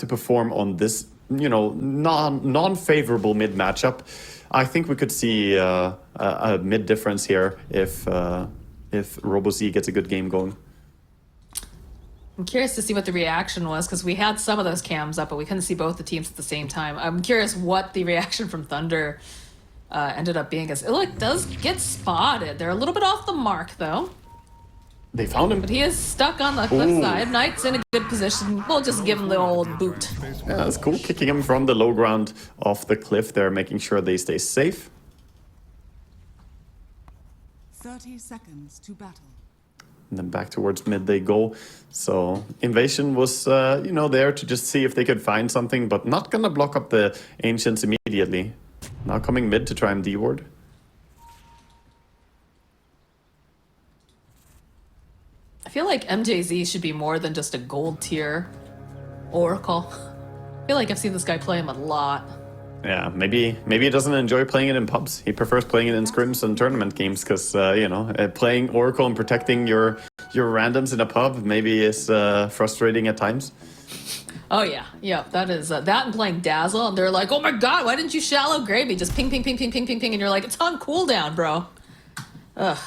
to perform on this, you know, non-favorable mid matchup, I think we could see a mid difference here if RoboZ gets a good game going. I'm curious to see what the reaction was, because we had some of those cams up, but we couldn't see both the teams at the same time. I'm curious what the reaction from Thunder ended up being, as Illick does get spotted. They're a little bit off the mark, though. They found him. But he is stuck on the cliff side. Knight's in a good position. We'll just give him the old boot. Yeah, that's cool. Kicking him from the low ground off the cliff there, making sure they stay safe. 30 seconds to battle. And then back towards mid they go. So Invasion was, you know, there to just see if they could find something, but not gonna block up the Ancients immediately. Now coming mid to try and D-ward. I feel like MJZ should be more than just a gold tier Oracle. I feel like I've seen this guy play him a lot. Yeah, maybe he doesn't enjoy playing it in pubs. He prefers playing it in scrims and tournament games because, you know, playing Oracle and protecting your randoms in a pub maybe is frustrating at times. Oh, yeah. Yeah, that is... that and playing Dazzle, and they're like, oh my god, why didn't you shallow gravy? Just ping, ping, ping, ping, ping, ping, ping, and you're like, it's on cooldown, bro. Ugh.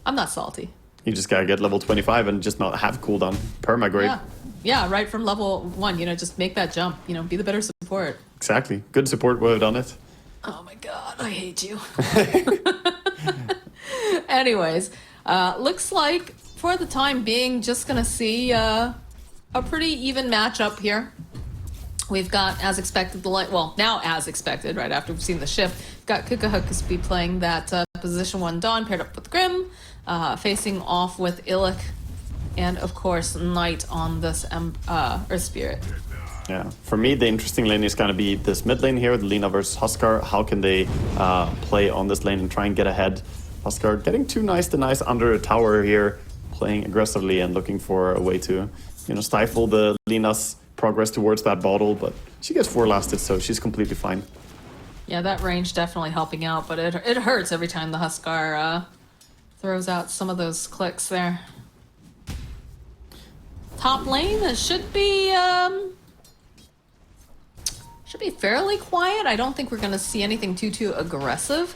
I'm not salty. You just gotta get level 25 and just not have cooldown. Permagrade. Yeah. Yeah, right from level 1, you know, just make that jump, you know, be the better support. Exactly. Good support would have done it. Oh my god, I hate you. Anyways, looks like for the time being, just gonna see a pretty even matchup here. We've got, as expected, now as expected, right after we've seen the shift, we've got Acatsuki playing that position 1 Dawn paired up with Grim, facing off with Illick, and of course Knight on this Earth Spirit. Yeah, for me the interesting lane is going to be this mid lane here, the Lina versus Huskar. How can they play on this lane and try and get ahead? Huskar getting too nice to nice under a tower here, playing aggressively and looking for a way to, you know, stifle the Lina's progress towards that bottle, but she gets 4 lasted, so she's completely fine. Yeah, that range definitely helping out, but it hurts every time the Huskar throws out some of those clicks there. Top lane should be fairly quiet. I don't think we're going to see anything too aggressive,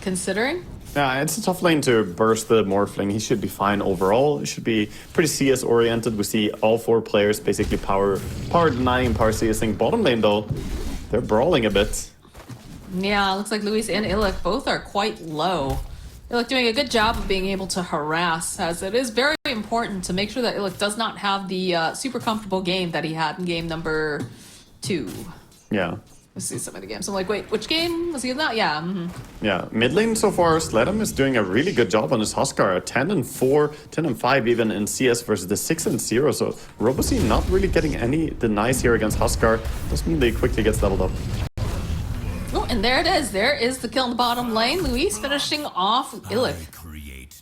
considering. Yeah, it's a tough lane to burst the Morphling. He should be fine overall. It should be pretty CS oriented. We see all 4 players basically power denying, power CSing. Bottom lane though, they're brawling a bit. Yeah, looks like Luis and Illick both are quite low. Illick doing a good job of being able to harass, as it is very important to make sure that Illick does not have the super comfortable game that he had in game number 2. Yeah. Let's see some of the games. I'm like, wait, which game was he in that? Yeah. Yeah, mid lane so far, Sledham is doing a really good job on his Huskar. 10-4, 10-5 even in CS versus the 6-0. So RoboZ not really getting any denies here against Huskar. Doesn't mean they quickly gets leveled up. Oh, and there it is. There is the kill in the bottom lane. Luis finishing off Illick.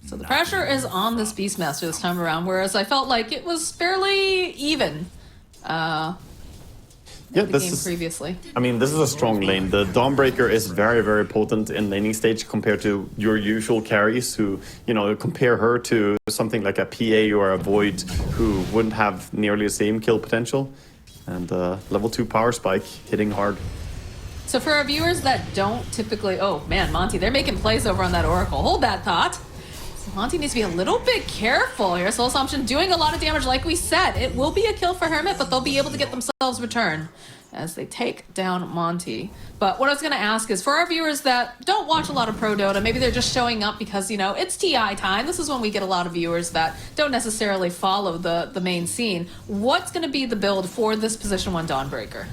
So the pressure is on this Beastmaster this time around, whereas I felt like it was fairly even. Yeah, this is previously. I mean, this is a strong lane. The Dawnbreaker is very, very potent in laning stage compared to your usual carries who, you know, compare her to something like a PA or a Void who wouldn't have nearly the same kill potential. And level 2 power spike hitting hard. So for our viewers that don't typically... Oh, man, Monty, they're making plays over on that Oracle. Hold that thought. So Monty needs to be a little bit careful here. Soul Assumption doing a lot of damage, like we said. It will be a kill for Hermit, but they'll be able to get themselves return as they take down Monty. But what I was going to ask is, for our viewers that don't watch a lot of Pro Dota, maybe they're just showing up because, you know, it's TI time. This is when we get a lot of viewers that don't necessarily follow the main scene. What's going to be the build for this Position 1 Dawnbreaker?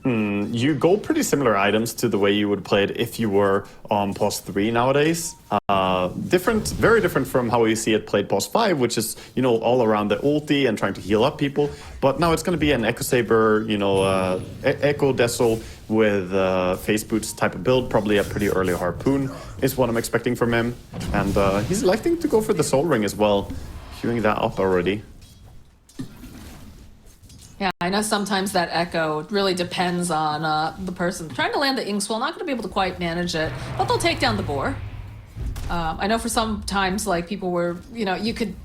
You go pretty similar items to the way you would play it if you were on POS 3 nowadays. Very different from how we see it played POS 5, which is, you know, all around the ulti and trying to heal up people. But now it's going to be an Echo Saber, you know, Echo Dessel with face boots type of build. Probably a pretty early Harpoon is what I'm expecting from him. And he's electing to go for the Soul Ring as well, queuing that up already. Yeah, I know sometimes that Echo really depends on the person. Trying to land the Inkswell, not going to be able to quite manage it, but they'll take down the boar. I know for some times, like, people were, you know, you could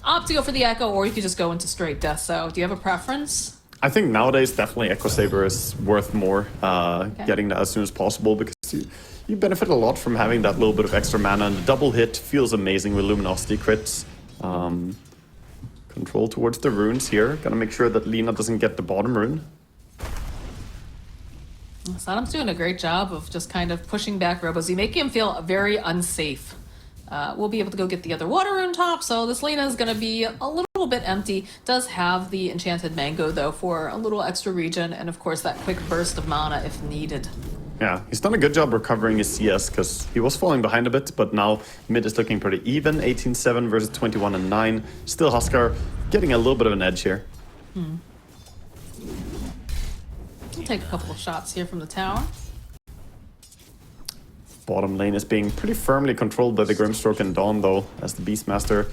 opt to go for the Echo, or you could just go into straight death. So do you have a preference? I think nowadays definitely Echo Saber is worth more getting that as soon as possible, because you benefit a lot from having that little bit of extra mana, and the double hit feels amazing with Luminosity crits. Control towards the runes here. Gotta make sure that Lina doesn't get the bottom rune. Saddam's doing a great job of just kind of pushing back Robozy, making him feel very unsafe. We'll be able to go get the other water rune top, so this Lina is going to be a little bit empty. Does have the Enchanted Mango, though, for a little extra regen, and of course that quick burst of mana if needed. Yeah, he's done a good job recovering his CS, because he was falling behind a bit, but now mid is looking pretty even. 18-7 versus 21-9. Still Huskar getting a little bit of an edge here. We'll take a couple of shots here from the tower. Bottom lane is being pretty firmly controlled by the Grimstroke and Dawn, though, as the Beastmaster.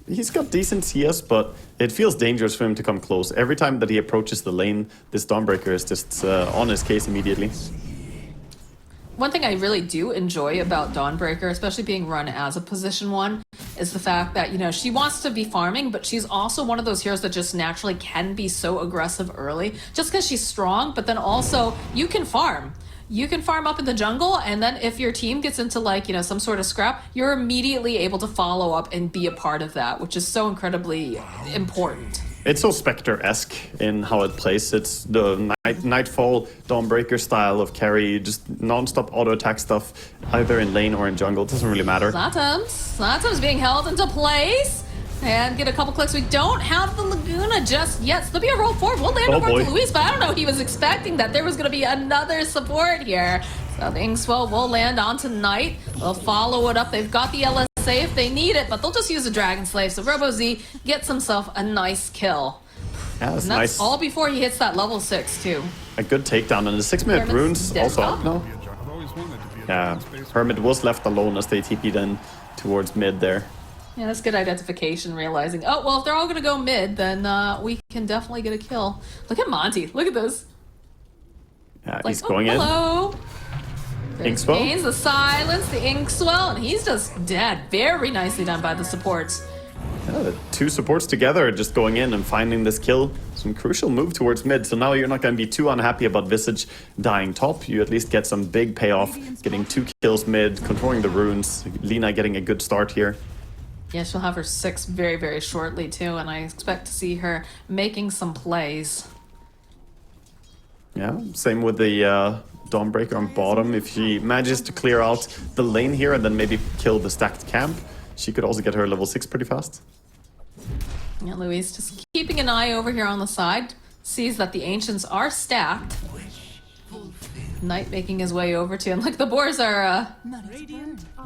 He's got decent CS, but it feels dangerous for him to come close. Every time that he approaches the lane, this Dawnbreaker is just on his case immediately. One thing I really do enjoy about Dawnbreaker, especially being run as a position 1, is the fact that, you know, she wants to be farming, but she's also one of those heroes that just naturally can be so aggressive early, just because she's strong, but then also you can farm. You can farm up in the jungle, and then if your team gets into, like, you know, some sort of scrap, you're immediately able to follow up and be a part of that, which is so incredibly important. It's so Spectre-esque in how it plays. It's the Nightfall Dawnbreaker style of carry, just non-stop auto-attack stuff, either in lane or in jungle. It doesn't really matter. Zlatom's being held into place. And get a couple clicks. We don't have the Laguna just yet. So there'll be a roll forward. We'll land over to Luis, but I don't know if he was expecting that there was going to be another support here. So the Inkswell will land onto Knight. They'll follow it up. They've got the LSA if they need it, but they'll just use a Dragon Slave. So RoboZ gets himself a nice kill. Yeah, that's And that's nice. all before he hits that level 6, too. A good takedown, and the 6-minute runes also up now. Yeah, Hermit was left alone as they TP'd in towards mid there. Yeah, that's good identification, realizing, oh, well, if they're all going to go mid, then we can definitely get a kill. Look at Monty. Look at this. Yeah, Like, he's going hello. Inkswell? Gains the silence, the Inkswell, and he's just dead. Very nicely done by the supports. Yeah, the two supports together just going in and finding this kill. Some crucial move towards mid, so now you're not going to be too unhappy about Visage dying top. You at least get some big payoff, getting 2 kills mid, controlling the runes. Lina getting a good start here. Yeah, she'll have her 6 very, very shortly, too, and I expect to see her making some plays. Yeah, same with the Dawnbreaker on bottom. If she manages to clear out the lane here and then maybe kill the stacked camp, she could also get her level 6 pretty fast. Yeah, Luis just keeping an eye over here on the side. Sees that the Ancients are stacked. Knight making his way over to him. Like, the boars are...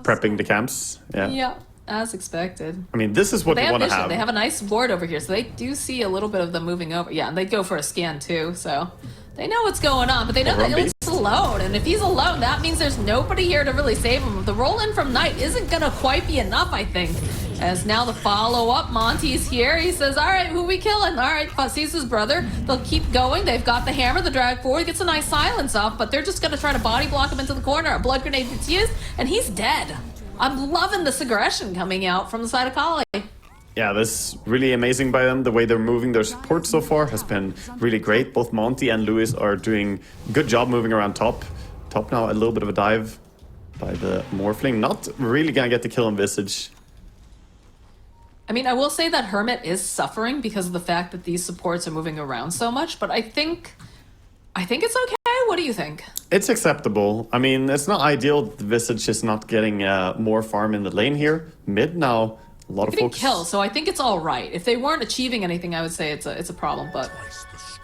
Prepping the camps, yeah. Yeah, as expected. I mean, this is what They you have want to vision. have. They have a nice board over here, so they do see a little bit of them moving over. Yeah, and they go for a scan too, so they know what's going on, but they know that he's alone, and if he's alone, that means there's nobody here to really save him. The roll in from Knight isn't gonna quite be enough, I think. As now the follow-up, Monty's here. He says, all right, who we killing? All right, sees his brother. They'll keep going. They've got the hammer, the drag forward, gets a nice silence off, but they're just gonna try to body block him into the corner. A blood grenade gets used, and he's dead. I'm loving this aggression coming out from the side of Qhali. Yeah, this is really amazing by them. The way they're moving their support so far has been really great. Both Monty and Luis are doing a good job moving around top. Top now, a little bit of a dive by the Morphling. Not really gonna get the kill on Visage. I mean, I will say that Hermit is suffering because of the fact that these supports are moving around so much, but I think it's okay. What do you think? It's acceptable. I mean, it's not ideal that the Visage is not getting more farm in the lane here. Mid now, a lot of Getting folks... kills, so I think it's all right. If they weren't achieving anything, I would say it's a problem, but...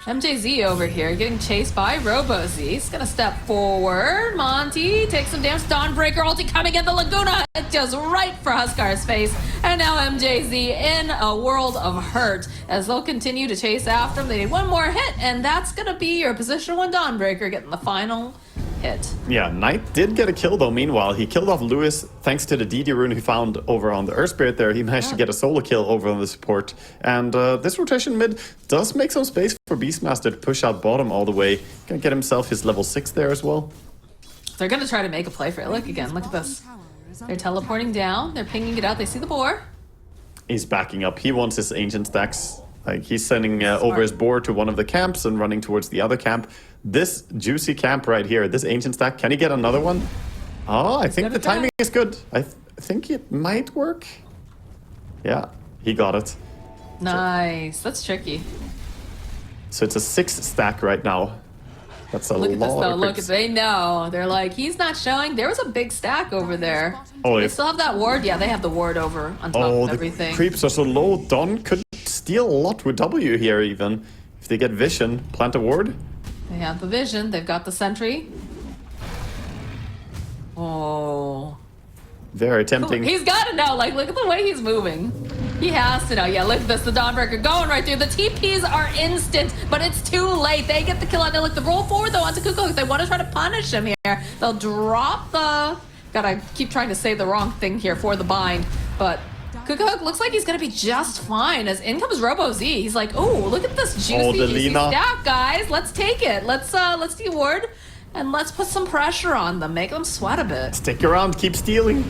MJZ over here getting chased by RoboZ. He's gonna step forward. Monty takes some damage. Dawnbreaker ulti coming in the Laguna. It goes right for Huskar's face. And now MJZ in a world of hurt as they'll continue to chase after him. They need one more hit, and that's gonna be your position 1 Dawnbreaker getting the final hit. Yeah, Knight did get a kill though. Meanwhile, he killed off Lewis thanks to the DD rune he found over on the Earth Spirit there. He managed to get a solo kill over on the support. And this rotation mid does make some space for Beastmaster to push out bottom all the way. Gonna get himself his level 6 there as well. They're gonna try to make a play for it. Look again, look at this. They're teleporting down, they're pinging it out, they see the boar. He's backing up. He wants his ancient stacks. Like he's sending over his board to one of the camps and running towards the other camp. This juicy camp right here, this ancient stack, can he get another one? Oh, I think the timing is good. I think it might work. Yeah, he got it. Nice. That's tricky. So it's a 6 stack right now. That's a lot. Look at this though. Look, they know. They're like, he's not showing. There was a big stack over there. Oh, They still have that ward. Yeah, they have the ward over on top of everything. The creeps are so low. Dawn could steal a lot with W here even. If they get vision, plant a ward. They have the vision. They've got the sentry. Oh. Very tempting. He's got to know. Like, look at the way he's moving. He has to know. Yeah, look at this. The Dawnbreaker going right through. The TPs are instant, but it's too late. They get the kill on. Look, the roll forward, though, onto Kuko. If they want to try to punish him here, they'll drop the... God, I keep trying to say the wrong thing here for the bind, but... Kuko looks like he's going to be just fine as in comes Robo Z. He's like, oh, look at this juicy stack, guys. Let's take it. Let's do ward. And let's put some pressure on them, make them sweat a bit. Stick around, keep stealing.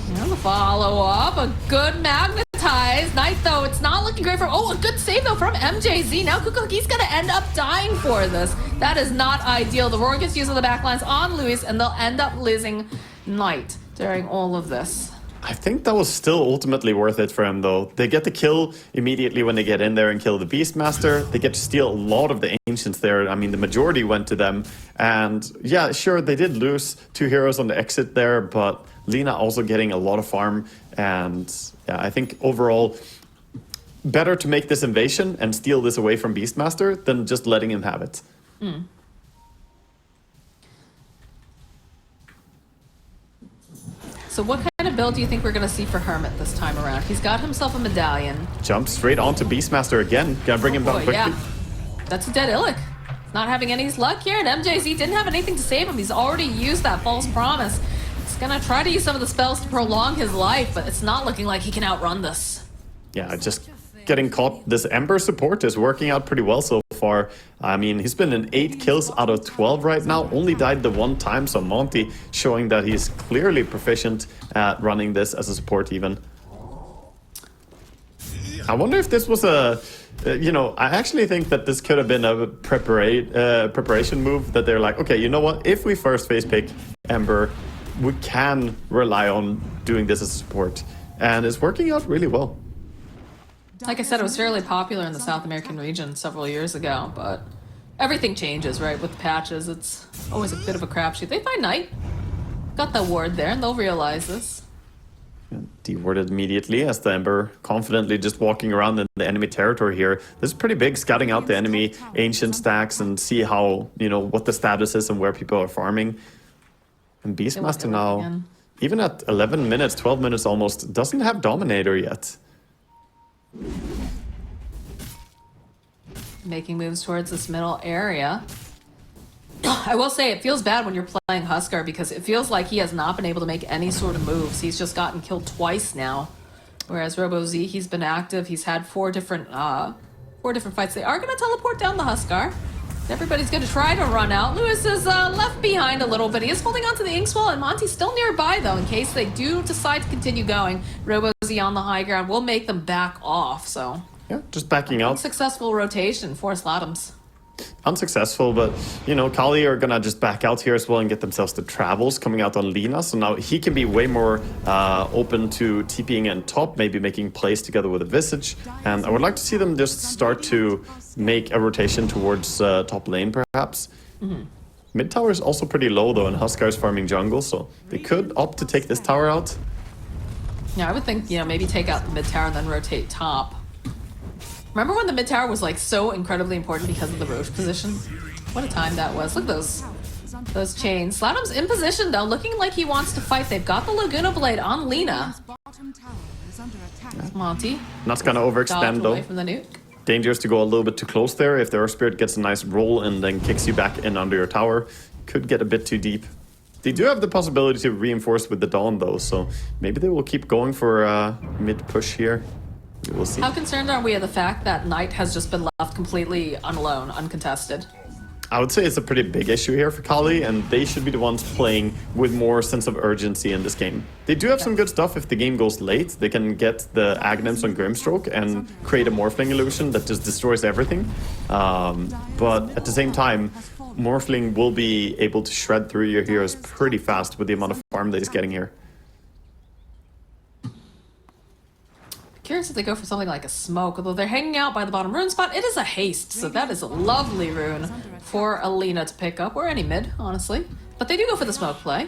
And the follow-up, a good magnetize. Knight, though, it's not looking great for... Oh, a good save, though, from MJZ. Now Kukoki's going to end up dying for this. That is not ideal. The Roar gets used on the backlines on Luis, and they'll end up losing Knight during all of this. I think that was still ultimately worth it for him, though. They get the kill immediately when they get in there and kill the Beastmaster. They get to steal a lot of the Ancients there. I mean, the majority went to them. And yeah, sure, they did lose 2 heroes on the exit there, but Lina also getting a lot of farm. And yeah, I think overall, better to make this invasion and steal this away from Beastmaster than just letting him have it. Mm. So what kind of build do you think we're going to see for Hermit this time around? He's got himself a medallion. Jumps straight onto Beastmaster again. Gotta bring him down quickly. Yeah. That's a dead Illic. Not having any luck here, and MJZ didn't have anything to save him. He's already used that false promise. He's going to try to use some of the spells to prolong his life, but it's not looking like he can outrun this. Yeah, just getting caught. This Ember support is working out pretty well so far. I mean, he's been in 8 kills out of 12 right now. Only died the 1 time, so Monty showing that he's clearly proficient at running this as a support even. I wonder if this was a... you know, I actually think that this could have been a preparation move, that they're like, okay, you know what? If we first phase pick Ember, we can rely on doing this as a support. And it's working out really well. Like I said, it was fairly popular in the South American region several years ago, but everything changes, right? With patches, it's always a bit of a crapshoot. They find Knight. Got that ward there, and they'll realize this. Dewarded immediately as the Ember confidently just walking around in the enemy territory here. This is pretty big, scouting out the enemy ancient stacks and see how, you know, what the status is and where people are farming. And Beastmaster now, even at 11 minutes, 12 minutes almost, doesn't have Dominator yet. Making moves towards this middle area. I will say it feels bad when you're playing Huskar because it feels like he has not been able to make any sort of moves. He's just gotten killed twice now. Whereas RoboZ, he's been active. He's had 4 different fights. They are going to teleport down the Huskar. Everybody's going to try to run out. Lewis is left behind a little bit. He is holding on to the Inkswell, and Monty's still nearby, though, in case they do decide to continue going. RoboZ on the high ground will make them back off, so... Yeah, just backing out. Successful rotation for Slatums. Unsuccessful, but, you know, Qhali are gonna just back out here as well and get themselves the travels coming out on Lina, so now he can be way more open to TPing in top, maybe making plays together with a Visage, and I would like to see them just start to make a rotation towards top lane, perhaps. Mm-hmm. Mid tower is also pretty low, though, and Huskar is farming jungle, so they could opt to take this tower out. Yeah, I would think, you know, maybe take out the mid tower and then rotate top. Remember when the mid tower was like so incredibly important because of the Roche position? What a time that was. Look at those chains. Slatums in position though, looking like he wants to fight. They've got the Laguna Blade on Lina. Monty. Not gonna overextend though. Away from the nuke. Dangerous to go a little bit too close there. If the Earth Spirit gets a nice roll and then kicks you back in under your tower, could get a bit too deep. They do have the possibility to reinforce with the Dawn though, so maybe they will keep going for a mid push here. We'll see. How concerned are we of the fact that Knight has just been left completely alone, uncontested? I would say it's a pretty big issue here for Qhali, and they should be the ones playing with more sense of urgency in this game. They do have some good stuff if the game goes late. They can get the Aghanims on Grimstroke and create a Morphling illusion that just destroys everything. But at the same time, Morphling will be able to shred through your heroes pretty fast with the amount of farm that he's getting here. Curious if they go for something like a smoke, although they're hanging out by the bottom rune spot. It is a haste, so that is a lovely rune for Alina to pick up, or any mid, honestly. But they do go for the smoke play.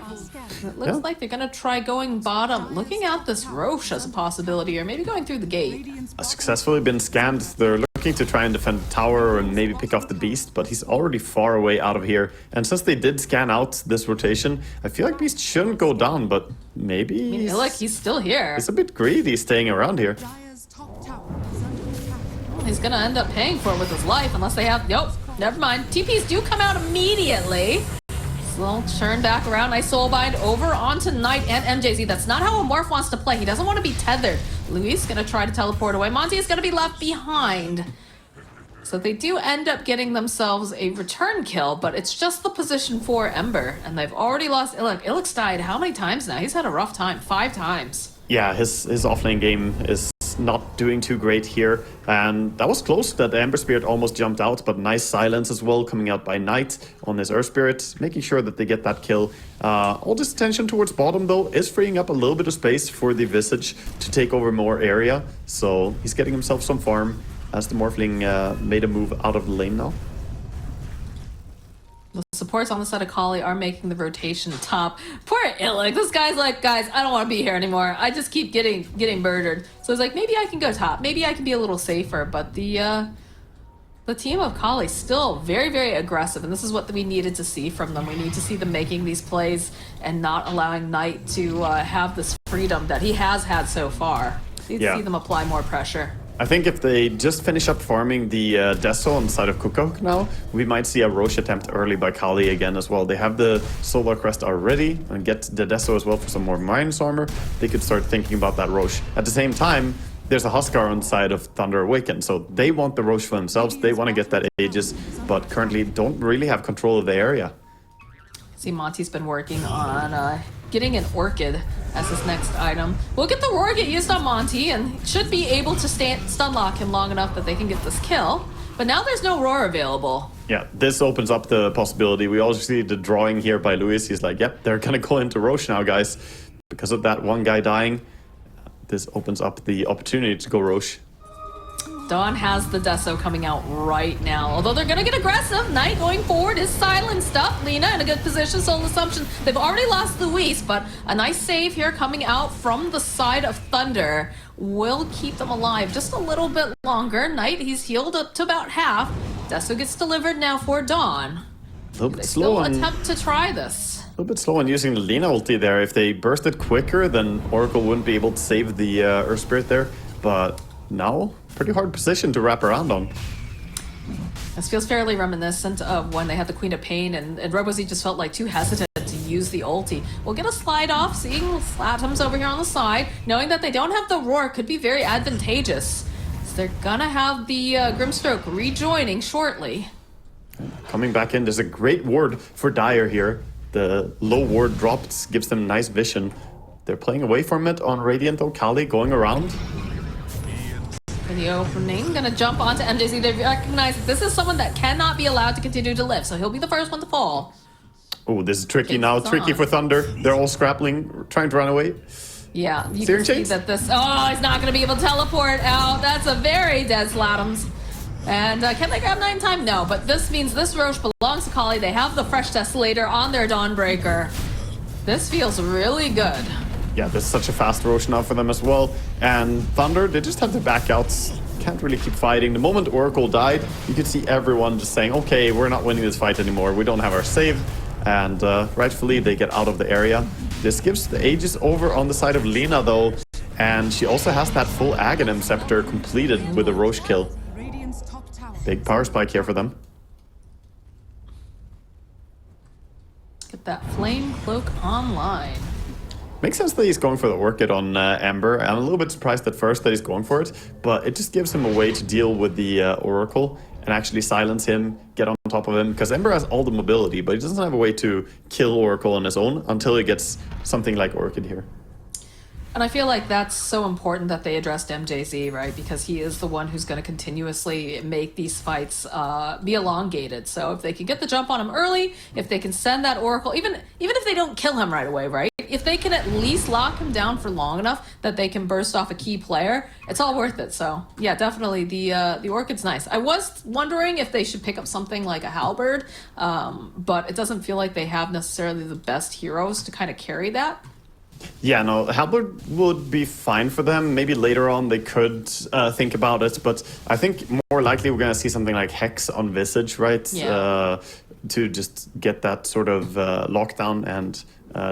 It looks like they're going to try going bottom, looking at this Roche as a possibility, or maybe going through the gate. Successfully been scanned. They're looking to try and defend the tower and maybe pick off the beast, but he's already far away out of here. And since they did scan out this rotation, I feel like beast shouldn't go down, but maybe... I feel like he's still here. He's a bit greedy staying around here. Dire's top tower is under attack. He's going to end up paying for it with his life, unless they have... Nope, never mind. TPs do come out immediately. Little churn back around. Nice soulbind over onto Knight and MJZ. That's not how a Morph wants to play. He doesn't want to be tethered. Luis gonna try to teleport away. Monty is gonna be left behind. So they do end up getting themselves a return kill, but it's just the position for Ember, and they've already lost Illic. Illic's died how many times now? He's had a rough time. 5 times. Yeah, his offlane game is not doing too great here, and that was close that the Ember Spirit almost jumped out, but nice silence as well coming out by Knight on his Earth Spirit, making sure that they get that kill. All this attention towards bottom though is freeing up a little bit of space for the Visage to take over more area, so he's getting himself some farm as the Morphling made a move out of the lane now. The supports on the side of Qhali are making the rotation top. Poor Illic. This guy's like, guys, I don't want to be here anymore. I just keep getting murdered. So it's like, maybe I can go top. Maybe I can be a little safer. But the team of Qhali still very, very aggressive. And this is what we needed to see from them. We need to see them making these plays and not allowing Knight to have this freedom that he has had so far. We need to see them apply more pressure. I think if they just finish up farming the Deso on the side of Cookhook now, we might see a Roche attempt early by Qhali again as well. They have the Solar Crest already, and get the Deso as well for some more minus armor. They could start thinking about that Roche. At the same time, there's a Huskar on the side of Thunder Awaken, so they want the Roche for themselves. They want to get that Aegis, but currently don't really have control of the area. See, Monty's been working on getting an Orchid as his next item. We'll get the Roar get used on Monty, and should be able to stun lock him long enough that they can get this kill. But now there's no Roar available. Yeah, this opens up the possibility. We also see the drawing here by Luis. He's like, yep, they're gonna go into Roche now, guys. Because of that one guy dying, this opens up the opportunity to go Roche. Dawn has the Deso coming out right now. Although they're going to get aggressive. Knight going forward is silenced up. Lina in a good position. Soul Assumption. They've already lost Luis, but a nice save here coming out from the side of Thunder will keep them alive just a little bit longer. Knight, he's healed up to about half. Deso gets delivered now for Dawn. A little bit They slow still on, attempt to try this. a little bit slow on using the Lina ulti there. If they burst it quicker, then Oracle wouldn't be able to save the Earth Spirit there. But now, pretty hard position to wrap around on. This feels fairly reminiscent of when they had the Queen of Pain and Robozy just felt like too hesitant to use the ulti. We'll get a slide off, seeing Slatums over here on the side. Knowing that they don't have the Roar could be very advantageous. So they're gonna have the Grimstroke rejoining shortly. Coming back in, there's a great ward for Dire here. The low ward dropped, gives them nice vision. They're playing away from it on Radiant though. Qhali going around. For the opening, gonna jump onto MJZ. They recognize that this is someone that cannot be allowed to continue to live, so he'll be the first one to fall. Oh, this is tricky It's now. on. Tricky for Thunder. They're all scrapping, trying to run away. Yeah, you Searing can see Chains? that this... Oh, he's not gonna be able to teleport out. That's a very dead Slatums. And can they grab 9 time? No, but this means this Roche belongs to Qhali. They have the Fresh Desolator on their Dawnbreaker. This feels really good. Yeah, there's such a fast Roche now for them as well. And Thunder, they just have to back out. Can't really keep fighting. The moment Oracle died, you could see everyone just saying, okay, we're not winning this fight anymore. We don't have our save. And rightfully, they get out of the area. This gives the Aegis over on the side of Lina, though. And she also has that full Aghanim Scepter completed with a Roche kill. Radiant's top tower. Big power spike here for them. Get that Flame Cloak online. Makes sense that he's going for the Orchid on Ember. I'm a little bit surprised at first that he's going for it, but it just gives him a way to deal with the Oracle and actually silence him, get onto top of him, because Ember has all the mobility, but he doesn't have a way to kill Oracle on his own until he gets something like Orchid here. And I feel like that's so important that they addressed MJZ, right? Because he is the one who's going to continuously make these fights be elongated. So if they can get the jump on him early, if they can send that Oracle, even if they don't kill him right away, right? If they can at least lock him down for long enough that they can burst off a key player, it's all worth it. So yeah, definitely the Orchid's nice. I was wondering if they should pick up something like a Halberd, but it doesn't feel like they have necessarily the best heroes to kind of carry that. Yeah, no, Halberd would be fine for them. Maybe later on they could think about it, but I think more likely we're going to see something like Hex on Visage, right? Yeah. To just get that sort of lockdown and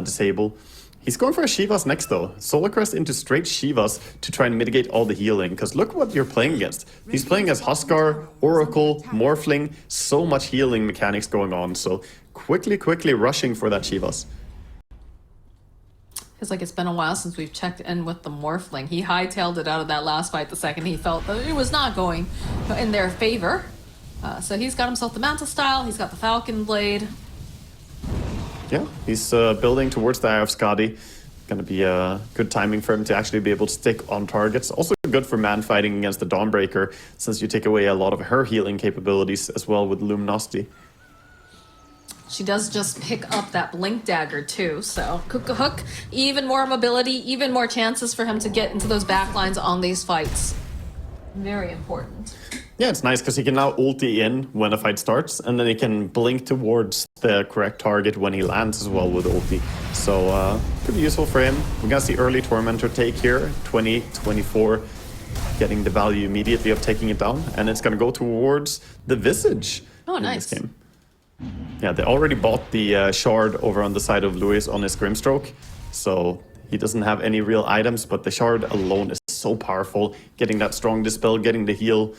disable. He's going for a Shivas next, though. Solar Crest into straight Shivas to try and mitigate all the healing, because look what you're playing against. He's playing as Huskar, Oracle, Morphling, so much healing mechanics going on, so quickly rushing for that Shivas. Feels like it's been a while since we've checked in with the Morphling. He hightailed it out of that last fight the second he felt that it was not going in their favor. So he's got himself the Mantle Style, he's got the Falcon Blade. Yeah, he's building towards the Eye of Skadi. Gonna be good timing for him to actually be able to stick on targets. Also good for man fighting against the Dawnbreaker, since you take away a lot of her healing capabilities as well with Luminosity. She does just pick up that Blink Dagger too, so Hook, even more mobility, even more chances for him to get into those backlines on these fights. Very important. Yeah, it's nice because he can now ulti in when a fight starts, and then he can blink towards the correct target when he lands as well with ulti. So pretty useful for him. We're gonna see early Tormentor take here, 20-24, getting the value immediately of taking it down, and it's gonna go towards the Visage in nice. this game. Yeah, they already bought the shard over on the side of Lewis on his Grimstroke, so he doesn't have any real items, but the shard alone is so powerful, getting that strong dispel, getting the heal,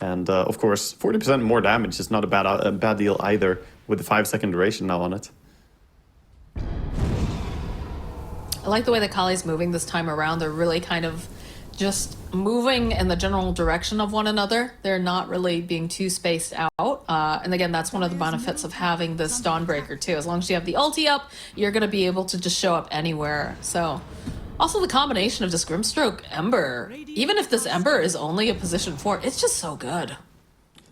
and of course 40% more damage is not a bad deal either, with the 5-second duration now on it. I like the way that Qhali's moving this time around. They're really kind of just moving in the general direction of one another. They're not really being too spaced out. And again, that's one of the benefits of having this Dawnbreaker too. As long as you have the ulti up, you're going to be able to just show up anywhere. So also the combination of this Grimstroke Ember, even if this Ember is only a position 4, it's just so good.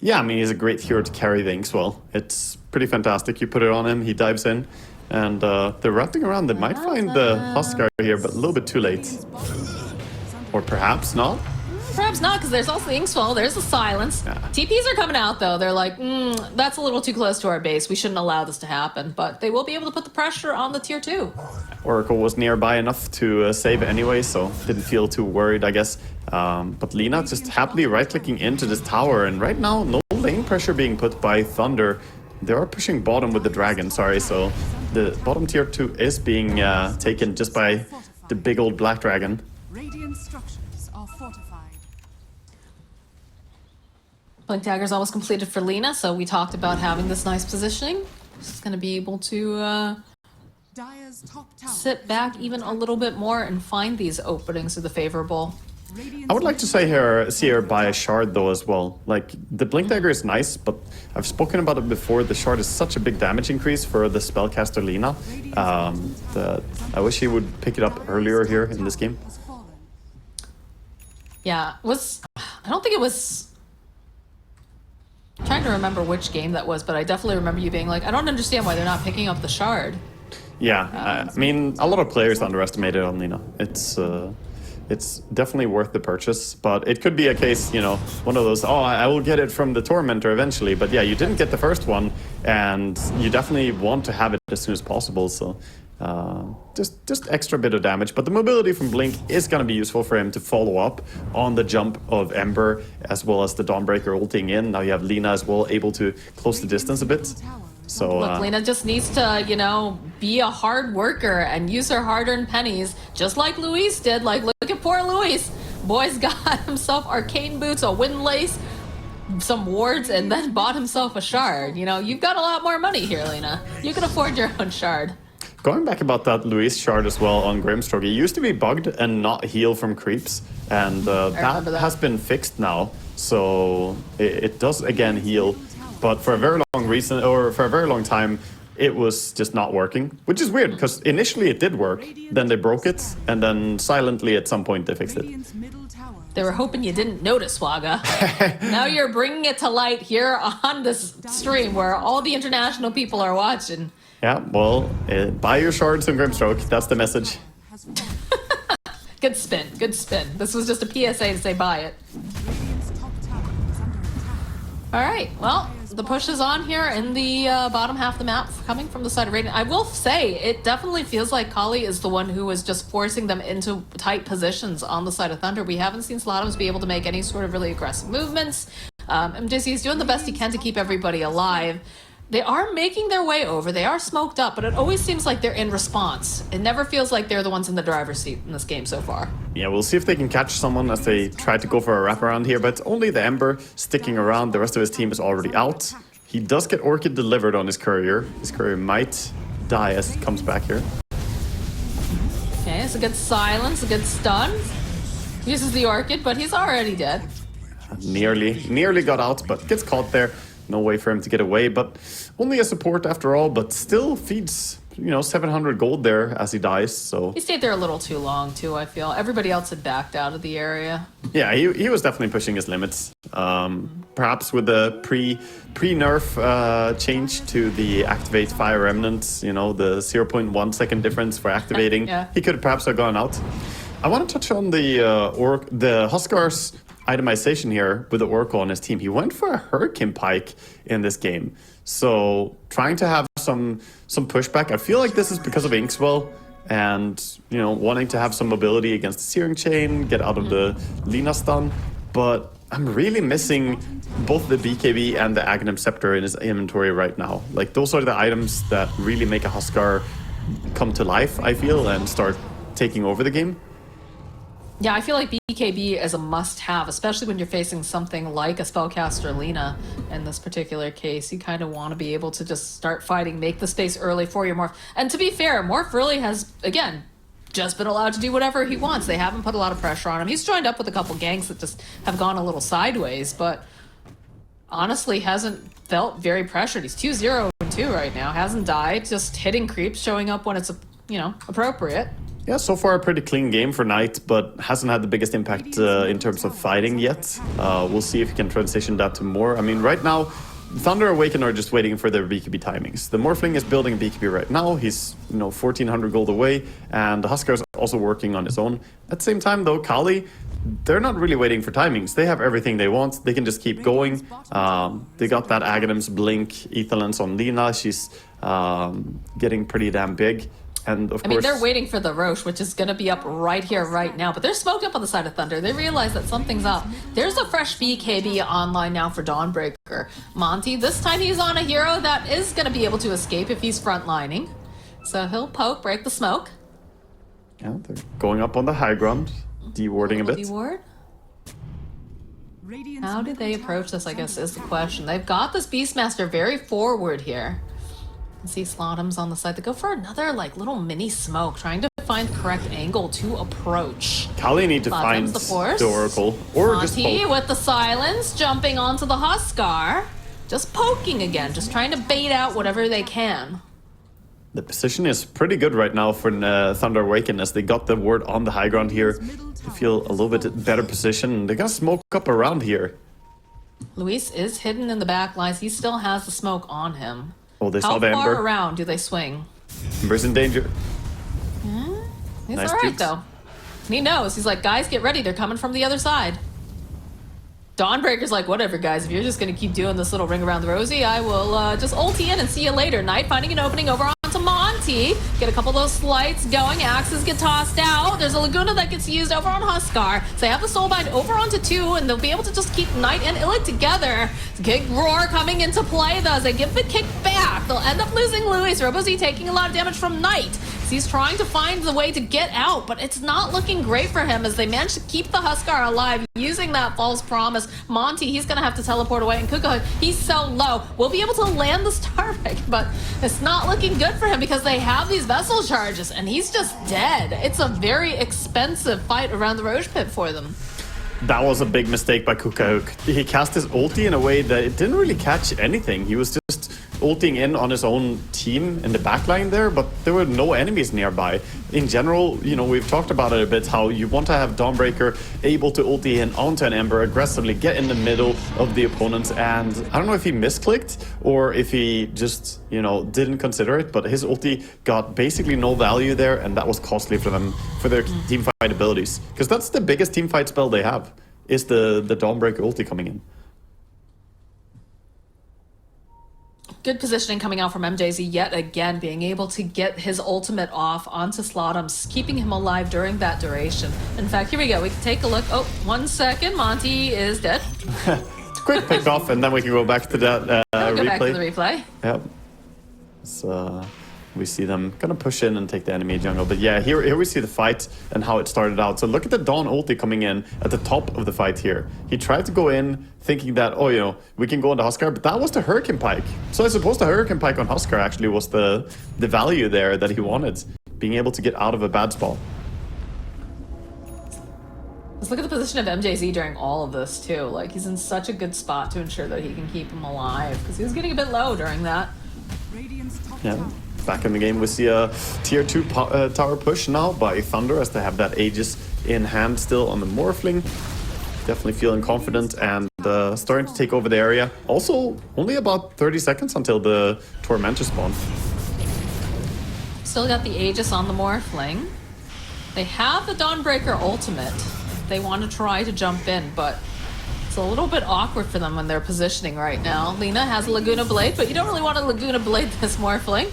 Yeah, I mean, he's a great hero to carry the Inkswell. It's pretty fantastic. You put it on him, he dives in, and they're wrapping around. They might find the Huskar here, but a little bit too late. Or perhaps not. Perhaps not, because there's also the Inkswell, there's the Silence. Yeah. TPs are coming out, though. They're like, that's a little too close to our base. We shouldn't allow this to happen. But they will be able to put the pressure on the tier 2. Oracle was nearby enough to save anyway, so didn't feel too worried, I guess. But Lina just happily right-clicking into this tower, and right now, no lane pressure being put by Thunder. They are pushing bottom with the Dragon, sorry, so the bottom tier 2 is being taken just by the big old Black Dragon. Radiant structures are fortified. Blink Dagger's almost completed for Lina, so we talked about having this nice positioning. She's going to be able to Dire's top tower sit back even a little bit more and find these openings of the favorable. I would like to see her buy a shard though as well. Like, the Blink Dagger is nice, but I've spoken about it before. The shard is such a big damage increase for the spellcaster Lina. I wish he would pick it up earlier here in this game. has fallen. Yeah, I don't think it was... I'm trying to remember which game that was, but I definitely remember you being like, I don't understand why they're not picking up the shard. Yeah, I mean, a lot of players underestimate it on Lina. It's definitely worth the purchase, but it could be a case, you know, one of those, I will get it from the Tormentor eventually, but yeah, you didn't get the first one, and you definitely want to have it as soon as possible, so just extra bit of damage. But the mobility from Blink is going to be useful for him to follow up on the jump of Ember, as well as the Dawnbreaker ulting in. Now you have Lina as well, able to close the distance a bit. So Look, Lina just needs to, you know, be a hard worker and use her hard-earned pennies, just like Luis did. Like, look at poor Luis. Boy's got himself arcane boots, a windlace, some wards, and then bought himself a shard. You know, you've got a lot more money here, Lina. You can afford your own shard. Going back about that Luis shard as well on Grimstroke, it used to be bugged and not heal from creeps, and that has been fixed now. So it does again heal, but for a very long reason, or for a very long time, it was just not working, which is weird because initially it did work, then they broke it, and then silently at some point they fixed it. Radiant's middle tower They were hoping you didn't notice, Swaga. Now you're bringing it to light here on this stream where all the international people are watching. Yeah, well, buy your shards and Grimstroke, that's the message. has fallen. Good spin, good spin. This was just a PSA to say buy it. Radiant's top tower is under attack. All right, well, the push is on here in the bottom half of the map coming from the side of Radiant. I will say, it definitely feels like Qhali is the one who is just forcing them into tight positions on the side of Thunder. We haven't seen Slatoms be able to make any sort of really aggressive movements. MJC is doing the best he can to keep everybody alive. They are making their way over. They are smoked up, but it always seems like they're in response. It never feels like they're the ones in the driver's seat in this game so far. Yeah, we'll see if they can catch someone as they try to go for a wraparound here, but only the Ember sticking around. The rest of his team is already out. He does get Orchid delivered on his courier. His courier might die as it comes back here. Okay, it's a good silence, a good stun. Uses the Orchid, but he's already dead. Nearly got out, but gets caught there. No way for him to get away, but only a support after all, but still feeds, 700 gold there as he dies, so... He stayed there a little too long, too, I feel. Everybody else had backed out of the area. Yeah, he was definitely pushing his limits. Perhaps with the pre-nerf change to the activate Fire Remnants, the 0.1 second difference for activating, Yeah. He could perhaps have gone out. I want to touch on the Huskar's itemization here with the Oracle on his team. He went for a Hurricane Pike in this game. So trying to have some pushback. I feel like this is because of Inkswell and, wanting to have some mobility against the Searing Chain, get out of the Lina stun. But I'm really missing both the BKB and the Aghanim Scepter in his inventory right now. Like, those are the items that really make a Huskar come to life, I feel, and start taking over the game. Yeah, I feel like BKB is a must-have, especially when you're facing something like a Spellcaster Lina. In this particular case, you kind of want to be able to just start fighting, make the space early for your Morph. And to be fair, Morph really has, again, just been allowed to do whatever he wants. They haven't put a lot of pressure on him. He's joined up with a couple ganks that just have gone a little sideways, but honestly hasn't felt very pressured. He's 2-0-2 right now, hasn't died, just hitting creeps, showing up when it's, appropriate. Yeah, so far a pretty clean game for Knight, but hasn't had the biggest impact in terms of fighting yet. We'll see if he can transition that to more. I mean, right now, Thunder Awaken are just waiting for their BKB timings. The Morphling is building BKB right now. He's, 1,400 gold away, and the Huskar is also working on his own. At the same time, though, Qhali, they're not really waiting for timings. They have everything they want. They can just keep going. They got that Aghanim's Blink, Ethelance on Lina. She's getting pretty damn big. And of course, they're waiting for the Roche, which is going to be up right here, right now. But they're smoked up on the side of Thunder. They realize that something's up. There's a fresh BKB online now for Dawnbreaker. Monty, this time he's on a hero that is going to be able to escape if he's frontlining. So he'll poke, break the smoke. Yeah, they're going up on the high ground, dewarding a bit. Deward? Radiant's How do they middle approach tower this, I is guess, under is the attack. question. They've got this Beastmaster very forward here. You see Slotums on the side. They go for another, little mini smoke, trying to find the correct angle to approach. Qhali need to Slotums, find the Force. the Oracle, or just Monty poke. with the silence, jumping onto the Huskar. Just poking again, just trying to bait out whatever they can. The position is pretty good right now for Thunder Awaken as they got the ward on the high ground here. They feel a little bit better position. They got smoke up around here. Luis is hidden in the back lines. He still has the smoke on him. Oh, they saw How the far Ember. around do they swing? Ember's in danger. He's Nice all right, jukes. though. He knows. He's like, guys, get ready. They're coming from the other side. Dawnbreaker's like, whatever, guys. If you're just going to keep doing this little ring around the rosy, I will just ulti in and see you later. Knight finding an opening over onto Monty. Get a couple of those slights going. Axes get tossed out. There's a Laguna that gets used over on Huskar. So they have the Soulbind over onto 2, and they'll be able to just keep Knight and Illic together. Big Roar coming into play, though, as they give the kick back. They'll end up losing Louis. Robozy taking a lot of damage from Knight. He's trying to find the way to get out, but it's not looking great for him as they manage to keep the Huskar alive using that false promise. Monty, he's going to have to teleport away, and Kuko, he's so low. We'll be able to land the Starbank, but it's not looking good for him because they have these vessel charges, and he's just dead. It's a very expensive fight around the Roche Pit for them. That was a big mistake by Kukahook. He cast his ulti in a way that it didn't really catch anything. He was just ulting in on his own team in the backline there, but there were no enemies nearby. In general, you know, we've talked about it a bit, how you want to have Dawnbreaker able to ulti in onto an Ember, aggressively get in the middle of the opponents, and I don't know if he misclicked or if he just, you know, didn't consider it, but his ulti got basically no value there, and that was costly for them, for their teamfight abilities. Because that's the biggest teamfight spell they have, is the Dawnbreaker ulti coming in. Good positioning coming out from MJZ yet again, being able to get his ultimate off onto Slotums, keeping him alive during that duration. In fact, here we go. We can take a look. Oh, 1 second. Monty is dead. Quick pick off, and then we can go back to that replay. Go back to the replay. Yep. So we see them gonna push in and take the enemy jungle. But yeah, here we see the fight and how it started out. So look at the Dawn ulti coming in at the top of the fight here. He tried to go in thinking that, oh, you know, we can go on the Huskar, but that was the Hurricane Pike. So I suppose the Hurricane Pike on Huskar actually was the value there that he wanted, being able to get out of a bad spot. Let's look at the position of MJZ during all of this too. Like, he's in such a good spot to ensure that he can keep him alive, because he was getting a bit low during that. Radiant's top Yeah. tower. Back in the game, we see a tier 2 tower push now by Thunder, as they have that Aegis in hand still on the Morphling. Definitely feeling confident and starting to take over the area. Also, only about 30 seconds until the Tormentor spawn. Still got the Aegis on the Morphling. They have the Dawnbreaker ultimate. They want to try to jump in, but it's a little bit awkward for them when they're positioning right now. Lina has a Laguna Blade, but you don't really want to Laguna Blade this Morphling.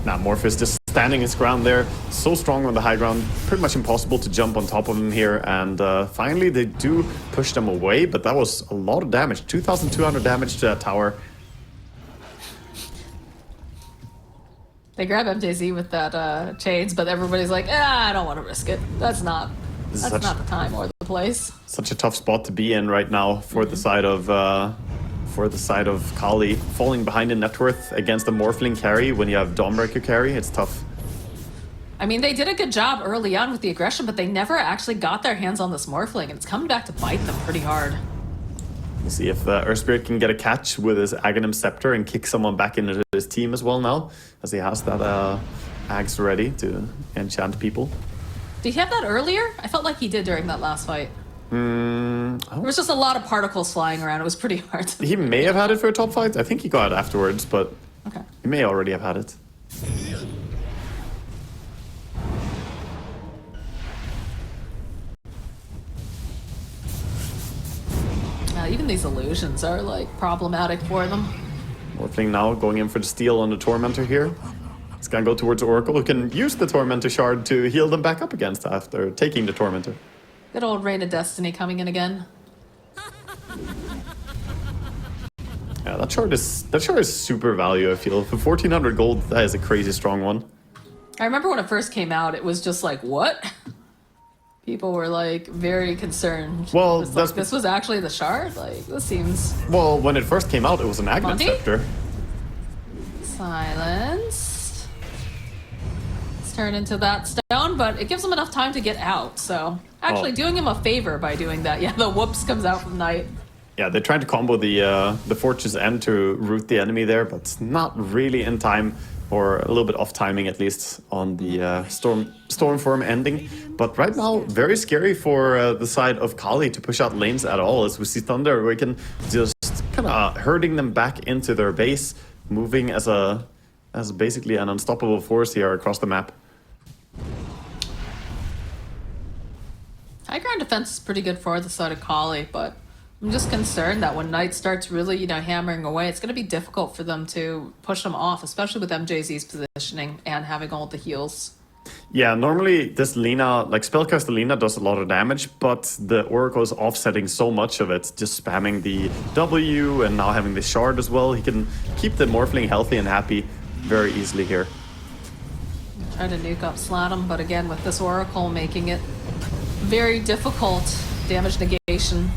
Now, Morpheus just standing his ground there, so strong on the high ground, pretty much impossible to jump on top of him here, and finally they do push them away, but that was a lot of damage, 2,200 damage to that tower. They grab MJZ with that chains, but everybody's like, I don't want to risk it. That's not the time or the place. Such a tough spot to be in right now for the side of Qhali, falling behind in net worth against a Morphling carry. When you have Dawnbreaker carry, it's tough. I mean, they did a good job early on with the aggression, but they never actually got their hands on this Morphling, and it's coming back to bite them pretty hard. We'll see if Earth Spirit can get a catch with his Aghanim Scepter and kick someone back into his team as well now, as he has that Ags ready to enchant people. Did he have that earlier? I felt like he did during that last fight. There was just a lot of particles flying around. It was pretty hard to... He may have had it for a top fight. I think he got it afterwards, but Okay. he may already have had it. Even these illusions are like problematic for them. Morphling now going in for the steal on the Tormentor here. He's gonna go towards Oracle, who can use the Tormentor shard to heal them back up against after taking the Tormentor. Good old Reign of Destiny coming in again. Yeah, that shard is super value, I feel. For 1,400 gold, that is a crazy strong one. I remember when it first came out, it was just like, what? People were like very concerned. Well, It's like, this was actually the shard? Like, this seems... Well, when it first came out, it was an Aghanim Monty? Scepter. Silenced. Let's turn into that stone, but it gives him enough time to get out, so... Actually, doing him a favor by doing that. Yeah, the whoops comes out from Knight. Yeah, they tried to combo the Fortune's End to root the enemy there, but not really in time, or a little bit off timing at least on the storm form ending. But right now, very scary for the side of Qhali to push out lanes at all, as we see Thunder Awaken just kind of herding them back into their base, moving as basically an unstoppable force here across the map. High ground defense is pretty good for the side of Qhali, but I'm just concerned that when Knight starts really, hammering away, it's going to be difficult for them to push them off, especially with MJZ's positioning and having all the heals. Yeah, normally this Lina, like Spellcaster Lina does a lot of damage, but the Oracle is offsetting so much of it, just spamming the W and now having the shard as well. He can keep the Morphling healthy and happy very easily here. Try to nuke up Slatum, but again, with this Oracle making it very difficult damage negation.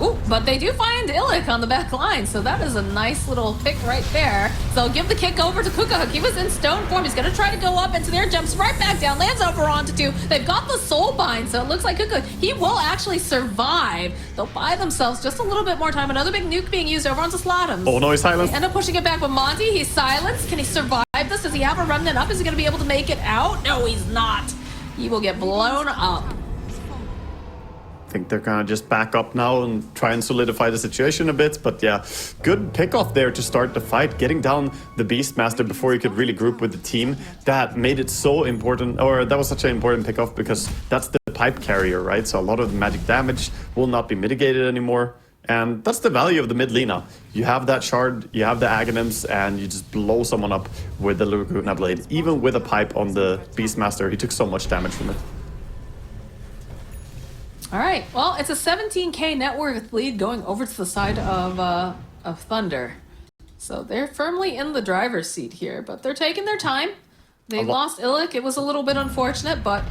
Ooh, but they do find Illick on the back line, so that is a nice little pick right there. So they'll give the kick over to Kukahuk. He was in stone form. He's going to try to go up into there, jumps right back down, lands over onto 2. They've got the soul bind, so it looks like Kukahuk, he will actually survive. They'll buy themselves just a little bit more time. Another big nuke being used over onto Slatums. Oh no, he's silenced. They end up pushing it back with Monty. He's silenced. Can he survive this? Does he have a remnant up? Is he going to be able to make it out? No, he's not. He will get blown up. I think they're gonna just back up now and try and solidify the situation a bit, but yeah, good pickoff there to start the fight, getting down the Beastmaster before he could really group with the team. That made it so important, or that was such an important pickoff because that's the pipe carrier, right? So a lot of the magic damage will not be mitigated anymore, and that's the value of the mid Lina. You have that shard, you have the Aghanims, and you just blow someone up with the Laguna Blade. Even with a pipe on the Beastmaster, he took so much damage from it. All right, well, it's a 17k net worth lead going over to the side of Thunder. So they're firmly in the driver's seat here, but they're taking their time. They lost Illick. It was a little bit unfortunate, but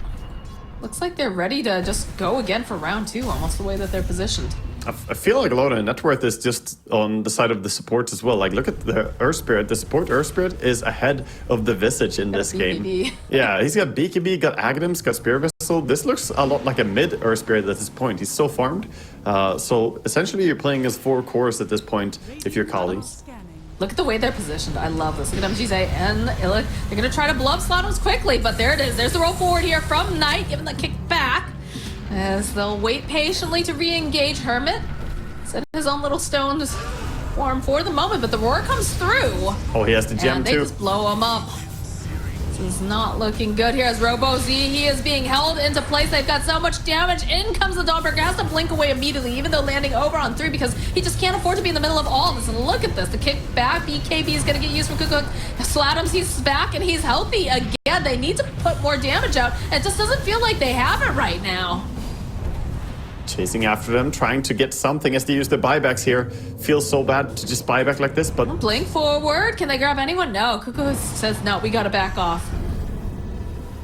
looks like they're ready to just go again for round 2, almost the way that they're positioned. I feel like a lot of net worth is just on the side of the supports as well. Like, look at the Earth Spirit. The support Earth Spirit is ahead of the Visage in this game. Yeah, he's got BKB, got Aghanims, got Spear Vessel. This looks a lot like a mid Earth Spirit at this point. He's so farmed. So essentially, you're playing as 4 cores at this point if you're Qhali. Look at the way they're positioned. I love this. Look at MGZ and Illick. They're going to try to blow up Slatums quickly, but there it is. There's the roll forward here from Knight, giving the kick back. As they'll wait patiently to re-engage Hermit. Set his own little stones form for the moment, but the roar comes through. Oh, he has the gem and they too. just blow him up. This is not looking good here as Robo Z. He is being held into place. They've got so much damage. In comes the Dawnbreaker. Has to blink away immediately, even though landing over on 3 because he just can't afford to be in the middle of all of this. And look at this. The kick back. BKB is going to get used from Kukahuk. Slatums, he's back and he's healthy again. They need to put more damage out. It just doesn't feel like they have it right now. Chasing after them, trying to get something as they use the buybacks here. Feels so bad to just buy back like this, but... Blink forward. Can they grab anyone? No. Kukahuk says, no, we got to back off.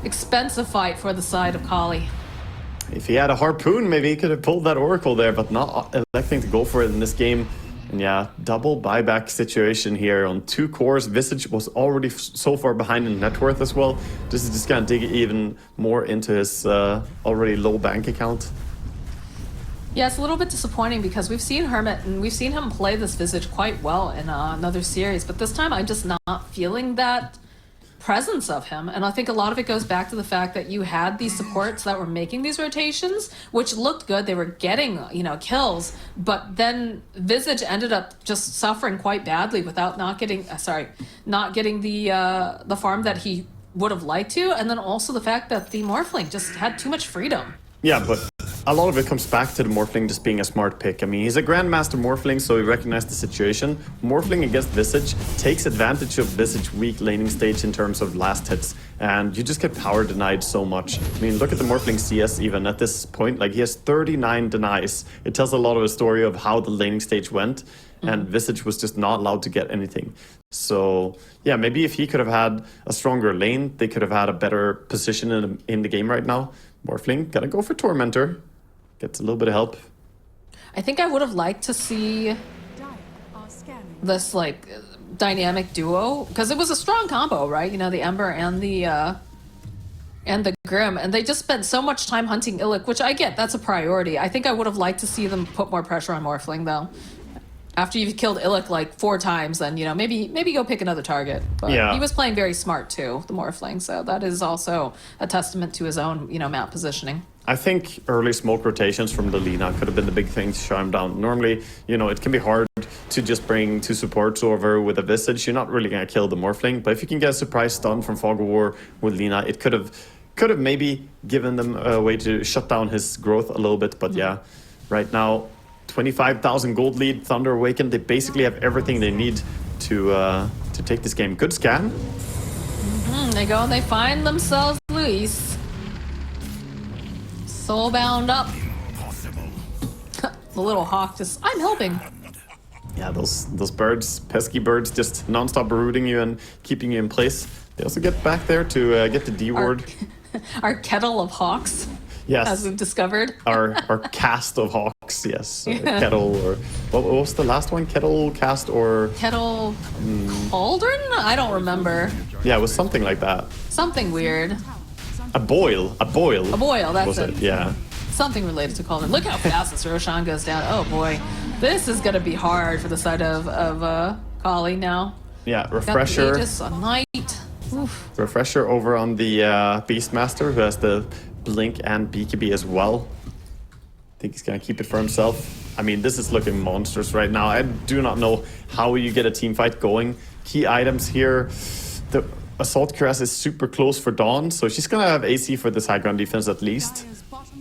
Expensive fight for the side of Qhali. If he had a harpoon, maybe he could have pulled that Oracle there, but not electing to go for it in this game. And yeah, double buyback situation here on 2 cores. Visage was already so far behind in net worth as well. This is just going to dig even more into his already low bank account. Yeah, it's a little bit disappointing because we've seen Hermit and we've seen him play this Visage quite well in another series, but this time I'm just not feeling that presence of him. And I think a lot of it goes back to the fact that you had these supports that were making these rotations, which looked good. They were getting, kills, but then Visage ended up just suffering quite badly without not getting the farm that he would have liked to, and then also the fact that the Morphling just had too much freedom. Yeah, but a lot of it comes back to the Morphling just being a smart pick. I mean, he's a Grandmaster Morphling, so he recognized the situation. Morphling against Visage takes advantage of Visage weak laning stage in terms of last hits, and you just get power denied so much. I mean, look at the Morphling CS even at this point. Like, he has 39 denies. It tells a lot of a story of how the laning stage went, and Visage was just not allowed to get anything. So, yeah, maybe if he could have had a stronger lane, they could have had a better position in the game right now. Morphling, gotta go for Tormentor. Gets a little bit of help. I think I would have liked to see this dynamic duo because it was a strong combo, right? The Ember and the Grim, and they just spent so much time hunting Illick, which I get, that's a priority. I think I would have liked to see them put more pressure on Morphling though. After you've killed Illick 4 times, then maybe go pick another target. But yeah, he was playing very smart too, the Morphling. So that is also a testament to his own map positioning. I think early smoke rotations from the Lina could have been the big thing to show him down. Normally, it can be hard to just bring 2 supports over with a Visage. You're not really gonna kill the Morphling, but if you can get a surprise stun from Fog of War with Lina, it could have maybe given them a way to shut down his growth a little bit. But yeah, right now, 25,000 gold lead, Thunder Awaken. They basically have everything they need to take this game. Good scan. They go and they find themselves Luis. Soulbound up. The little hawk just, I'm helping. Yeah, those birds, pesky birds, just non-stop rooting you and keeping you in place. They also get back there to get the D ward. Our kettle of hawks. Yes. As we've discovered. our cast of hawks. box, yes. Kettle, or what was the last one? Kettle, cast, or... Kettle cauldron? I don't remember. Yeah, it was something like that. Something weird. A boil. A boil, that's was it. Yeah. Something related to cauldron. Look how fast this Roshan goes down. Oh boy. This is going to be hard for the side of Qhali now. Yeah, Got refresher. the Aegis on Knight. Oof. Refresher over on the Beastmaster, who has the Blink and BKB as well. I think he's going to keep it for himself. I mean, this is looking monstrous right now. I do not know how you get a team fight going. Key items here. The Assault Cuirass is super close for Dawn, so she's going to have AC for this high ground defense at least.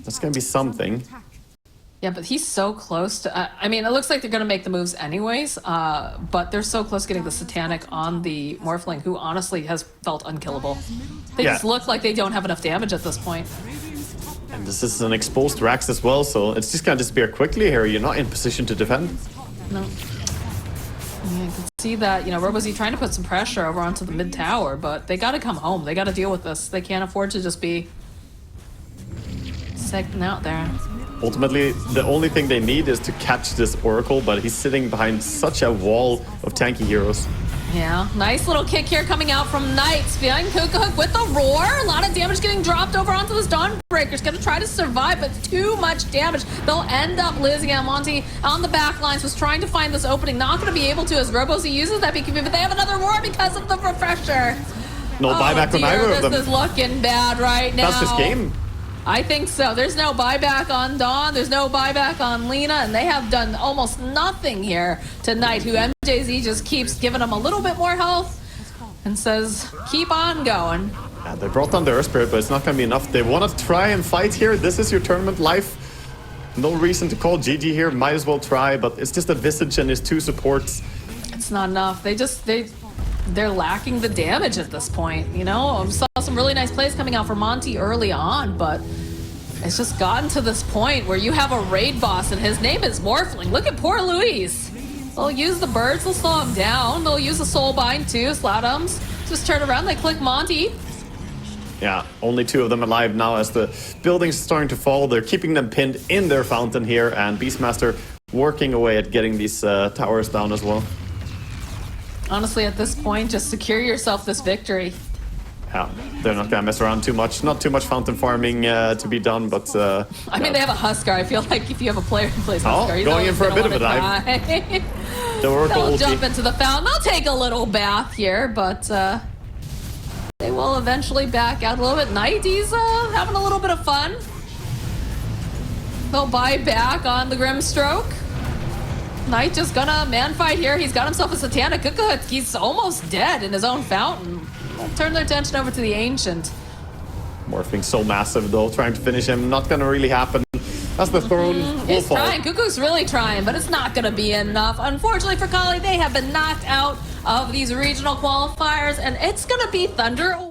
That's going to be something. Yeah, but he's so close to... I mean, it looks like they're going to make the moves anyways, but they're so close to getting the Satanic on the Morphling, who honestly has felt unkillable. They just look like they don't have enough damage at this point. And this is an exposed Rax as well, so it's just going to disappear quickly here. You're not in position to defend. No. Yeah, you can see that, you know, Robozy trying to put some pressure over onto the mid tower, but they got to come home. They got to deal with this. They can't afford to just be second out there. Ultimately, the only thing they need is to catch this Oracle, but he's sitting behind such a wall of tanky heroes. Yeah, nice little kick here coming out from Knights behind Kukahook with a roar. A lot of damage getting dropped over onto this Dawnbreaker's gonna try to survive, but too much damage. They'll end up losing out. Monty on the back lines was trying to find this opening, not gonna be able to as Robozy uses that BKB, but they have another roar because of the refresher. No buyback on either of them. This is looking bad right now. That's this game. I think so. There's no buyback on Dawn. There's no buyback on Lena, and they have done almost nothing here tonight. Who MJZ just keeps giving them a little bit more health and says, keep on going. Yeah, they brought down the Earth Spirit, but it's not going to be enough. They want to try and fight here. This is your tournament life. No reason to call GG here. Might as well try, but it's just a Visage and his two supports. It's not enough. They're lacking the damage at this point, you know? I saw some really nice plays coming out for Monty early on, but it's just gotten to this point where you have a raid boss and his name is Morphling. Look at poor Luis. They'll use the birds, they'll slow him down. They'll use the Soulbind too, Slatums. Just turn around, they click Monty. Yeah, only two of them alive now as the buildings are starting to fall. They're keeping them pinned in their fountain here, and Beastmaster working away at getting these towers down as well. Honestly, at this point, just secure yourself this victory. Yeah, they're not gonna mess around too much. Not too much fountain farming to be done, but... I mean, they have a Huskar. I feel like if you have a player who plays Huskar, he's going in for a bit of a dive. They'll jump into the fountain. They'll take a little bath here, but they will eventually back out a little bit. Knight, he's having a little bit of fun. They'll buy back on the Grimstroke. Knight just gonna man fight here. He's got himself a Satanic Kukahook. He's almost dead in his own fountain. They'll turn their attention over to the Ancient. Morphing so massive though, trying to finish him. Not gonna really happen. That's the throne. He's trying. Cuckoo's really trying, but it's not gonna be enough. Unfortunately for Qhali, they have been knocked out of these regional qualifiers, and it's gonna be Thunder